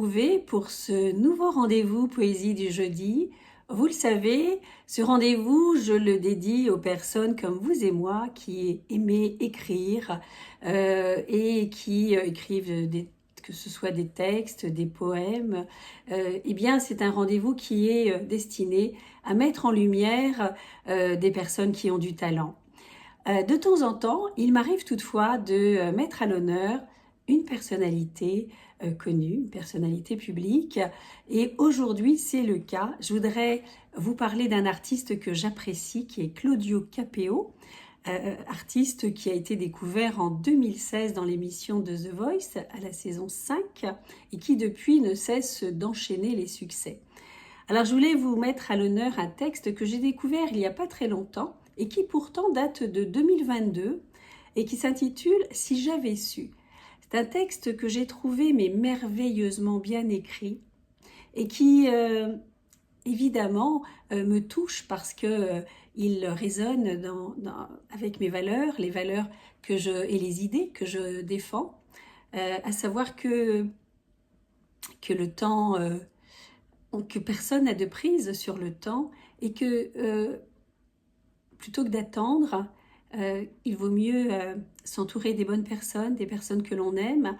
retrouver pour ce nouveau rendez-vous Poésie du jeudi. Vous le savez, ce rendez-vous, je le dédie aux personnes comme vous et moi qui aimez écrire et qui écrivent que ce soit des textes, des poèmes. Eh bien, c'est un rendez-vous qui est destiné à mettre en lumière des personnes qui ont du talent. De temps en temps, il m'arrive toutefois de mettre à l'honneur une personnalité connue, une personnalité publique. Et aujourd'hui, c'est le cas. Je voudrais vous parler d'un artiste que j'apprécie, qui est Claudio Capéo, artiste qui a été découvert en 2016 dans l'émission de The Voice à la saison 5 et qui depuis ne cesse d'enchaîner les succès. Alors je voulais vous mettre à l'honneur un texte que j'ai découvert il n'y a pas très longtemps et qui pourtant date de 2022 et qui s'intitule « Si j'avais su ». C'est un texte que j'ai trouvé mais merveilleusement bien écrit et qui évidemment me touche parce que il résonne avec mes valeurs, les valeurs et les idées que je défends, à savoir que le temps, que personne n'a de prise sur le temps et que plutôt que d'attendre, il vaut mieux s'entourer des bonnes personnes, des personnes que l'on aime,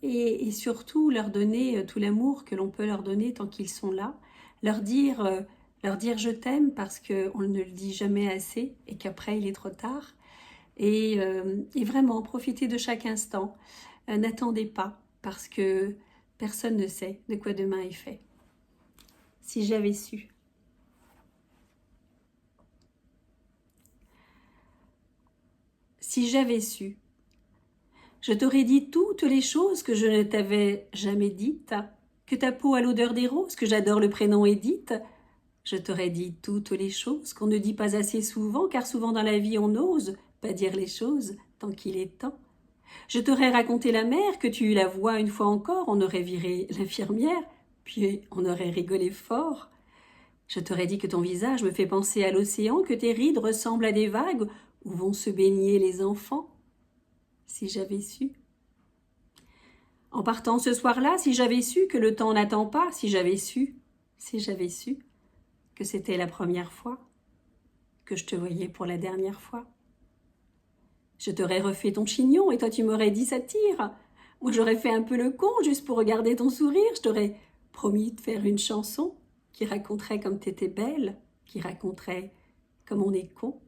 et surtout leur donner tout l'amour que l'on peut leur donner tant qu'ils sont là, leur dire je t'aime parce qu'on ne le dit jamais assez et qu'après il est trop tard, et vraiment profiter de chaque instant. N'attendez pas parce que personne ne sait de quoi demain est fait. Si j'avais su. Si j'avais su, je t'aurais dit toutes les choses que je ne t'avais jamais dites, que ta peau a l'odeur des roses, que j'adore le prénom Édith. Je t'aurais dit toutes les choses qu'on ne dit pas assez souvent, car souvent dans la vie on n'ose pas dire les choses tant qu'il est temps. Je t'aurais raconté la mère, que tu eus la voix une fois encore, on aurait viré l'infirmière, puis on aurait rigolé fort. Je t'aurais dit que ton visage me fait penser à l'océan, que tes rides ressemblent à des vagues où vont se baigner les enfants. Si j'avais su. En partant ce soir-là, si j'avais su que le temps n'attend pas, si j'avais su que c'était la première fois, que je te voyais pour la dernière fois. Je t'aurais refait ton chignon et toi tu m'aurais dit ça tire. Moi j'aurais fait un peu le con juste pour regarder ton sourire. Je t'aurais promis de faire une chanson qui raconterait comme t'étais belle, qui raconterait comme on est con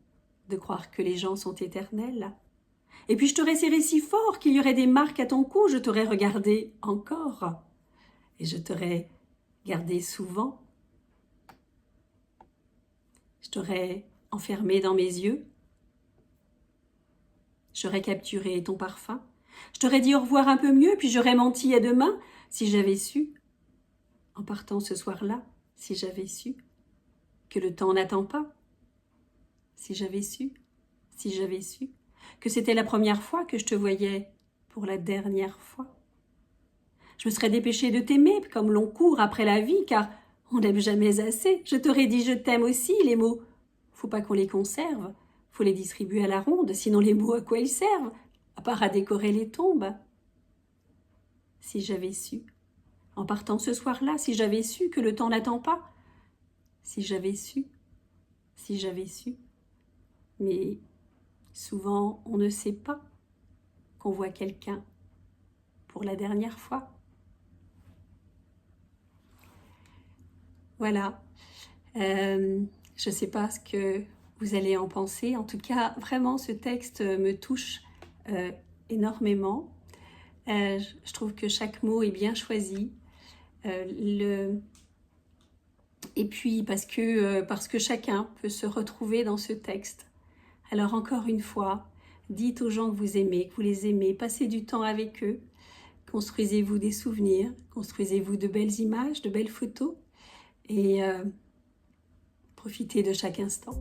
de croire que les gens sont éternels. Et puis je t'aurais serré si fort qu'il y aurait des marques à ton cou, je t'aurais regardé encore. Et je t'aurais gardé souvent. Je t'aurais enfermé dans mes yeux. J'aurais capturé ton parfum. Je t'aurais dit au revoir un peu mieux, puis j'aurais menti à demain, si j'avais su. En partant ce soir-là, si j'avais su que le temps n'attend pas. Si j'avais su que c'était la première fois que je te voyais pour la dernière fois. Je me serais dépêchée de t'aimer comme l'on court après la vie, car on n'aime jamais assez. Je t'aurais dit je t'aime aussi, les mots. Faut pas qu'on les conserve, faut les distribuer à la ronde, sinon les mots à quoi ils servent, à part à décorer les tombes. Si j'avais su, en partant ce soir-là, si j'avais su que le temps n'attend pas, si j'avais su. Mais souvent, on ne sait pas qu'on voit quelqu'un pour la dernière fois. Voilà. Je ne sais pas ce que vous allez en penser. En tout cas, vraiment, ce texte me touche énormément. Je trouve que chaque mot est bien choisi. Et puis, parce que chacun peut se retrouver dans ce texte. Alors encore une fois, dites aux gens que vous aimez, que vous les aimez, passez du temps avec eux, construisez-vous des souvenirs, construisez-vous de belles images, de belles photos et profitez de chaque instant.